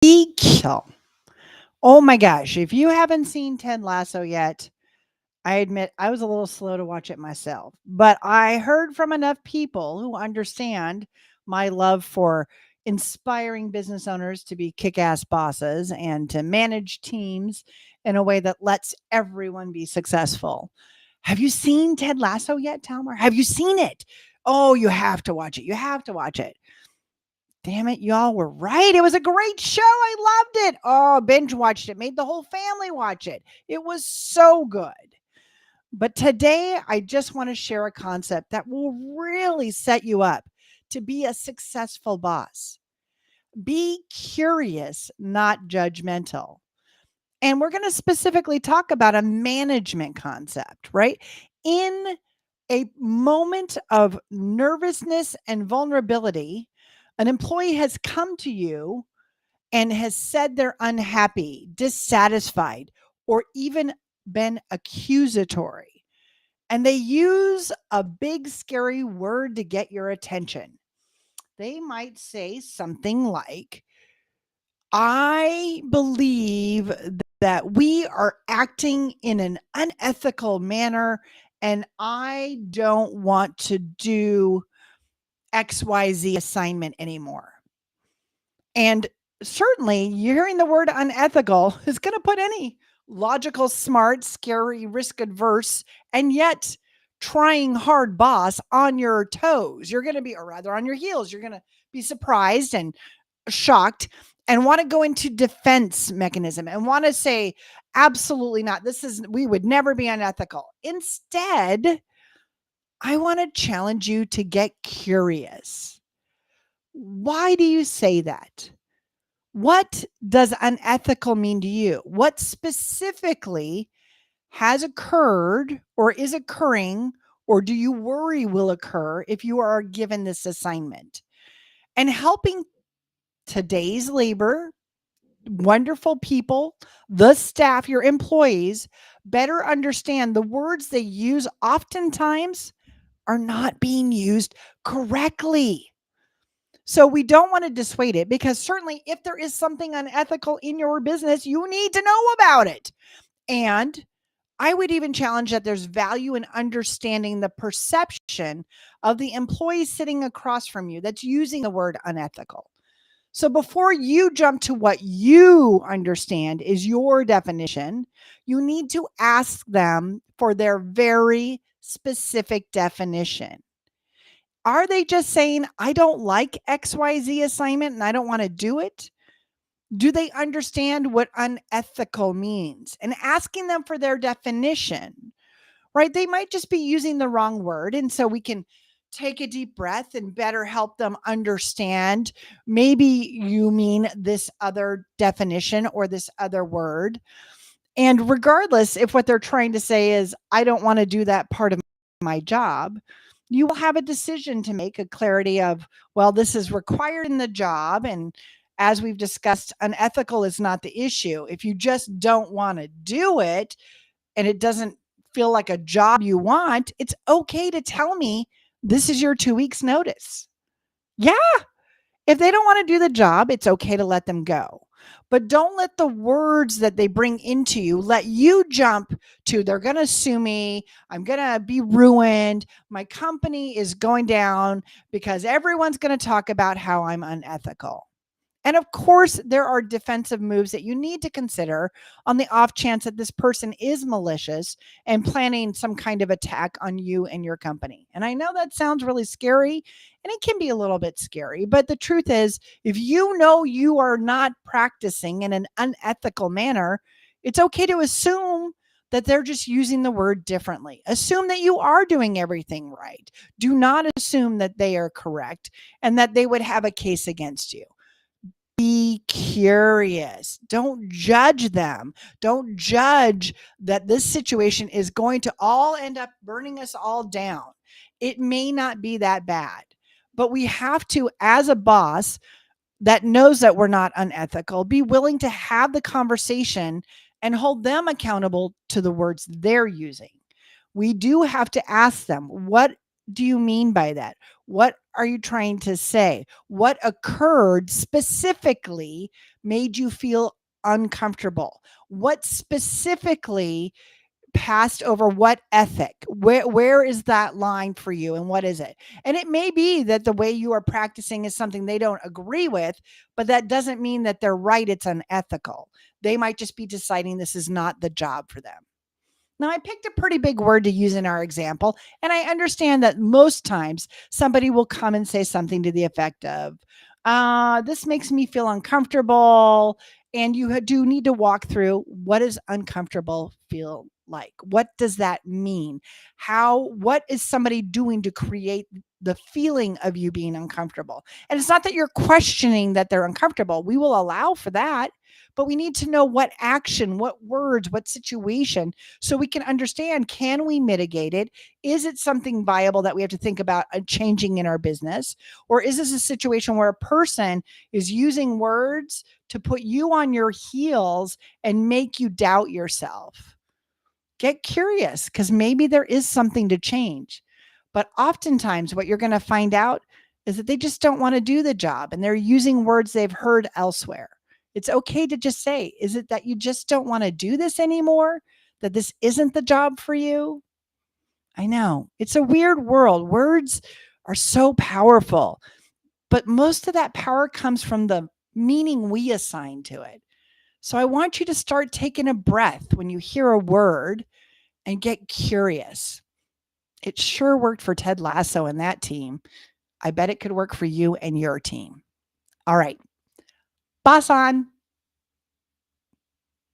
Be kill. Oh my gosh. If you haven't seen Ted Lasso yet, I admit I was a little slow to watch it myself, but I heard from enough people who understand my love for inspiring business owners to be kick ass bosses and to manage teams in a way that lets everyone be successful. Have you seen Ted Lasso yet, Talmar? Have you seen it? Oh, you have to watch it. You have to watch it. Damn it, y'all were right. It was a great show. I loved it. Oh, binge watched it, made the whole family watch it. It was so good. But today, I just want to share a concept that will really set you up to be a successful boss. Be curious, not judgmental. And we're going to specifically talk about a management concept, right? In a moment of nervousness and vulnerability, an employee has come to you and has said they're unhappy, dissatisfied, or even been accusatory. And they use a big, scary word to get your attention. They might say something like, I believe that we are acting in an unethical manner, and I don't want to do XYZ assignment anymore. And certainly, hearing the word unethical is going to put any logical, smart, scary, risk adverse, and yet trying hard boss on your toes. You're going to be, or rather on your heels. You're going to be surprised and shocked and want to go into defense mechanism and want to say, absolutely not. We would never be unethical. Instead, I want to challenge you to get curious. Why do you say that? What does unethical mean to you? What specifically has occurred or is occurring, or do you worry will occur if you are given this assignment? And helping today's labor, wonderful people, the staff, your employees, better understand the words they use oftentimes are not being used correctly. So we don't want to dissuade it, because certainly if there is something unethical in your business, you need to know about it. And I would even challenge that there's value in understanding the perception of the employee sitting across from you that's using the word unethical. So before you jump to what you understand is your definition, you need to ask them for their very specific definition. Are they just saying, I don't like XYZ assignment and I don't want to do it? Do they understand what unethical means? And asking them for their definition, right? They might just be using the wrong word. And so we can take a deep breath and better help them understand. Maybe you mean this other definition or this other word. And regardless if what they're trying to say is, I don't want to do that part of my job, you will have a decision to make, a clarity of, well, this is required in the job. And as we've discussed, unethical is not the issue. If you just don't want to do it and it doesn't feel like a job you want, it's okay to tell me this is your 2 weeks notice. Yeah. If they don't want to do the job, it's okay to let them go. But don't let the words that they bring into you let you jump to, they're going to sue me. I'm going to be ruined. My company is going down because everyone's going to talk about how I'm unethical. And of course, there are defensive moves that you need to consider on the off chance that this person is malicious and planning some kind of attack on you and your company. And I know that sounds really scary, and it can be a little bit scary, but the truth is, if you know you are not practicing in an unethical manner, it's okay to assume that they're just using the word differently. Assume that you are doing everything right. Do not assume that they are correct and that they would have a case against you. Be curious. Don't judge them. Don't judge that this situation is going to all end up burning us all down. It may not be that bad, but we have to, as a boss that knows that we're not unethical, be willing to have the conversation and hold them accountable to the words they're using. We do have to ask them, what do you mean by that? What are you trying to say? What occurred specifically made you feel uncomfortable? What specifically passed over what ethic? Where is that line for you and what is it? And it may be that the way you are practicing is something they don't agree with, but that doesn't mean that they're right, it's unethical. They might just be deciding this is not the job for them. Now, I picked a pretty big word to use in our example, and I understand that most times somebody will come and say something to the effect of, this makes me feel uncomfortable. And you do need to walk through, what does uncomfortable feel like? What does that mean? What is somebody doing to create the feeling of you being uncomfortable? And it's not that you're questioning that they're uncomfortable. We will allow for that, but we need to know what action, what words, what situation, so we can understand, can we mitigate it? Is it something viable that we have to think about changing in our business? Or is this a situation where a person is using words to put you on your heels and make you doubt yourself? Get curious, because maybe there is something to change. But oftentimes, what you're going to find out is that they just don't want to do the job and they're using words they've heard elsewhere. It's okay to just say, is it that you just don't want to do this anymore? That this isn't the job for you? I know it's a weird world. Words are so powerful, but most of that power comes from the meaning we assign to it. So I want you to start taking a breath when you hear a word and get curious. It sure worked for Ted Lasso and that team. I bet it could work for you and your team. All right, boss on.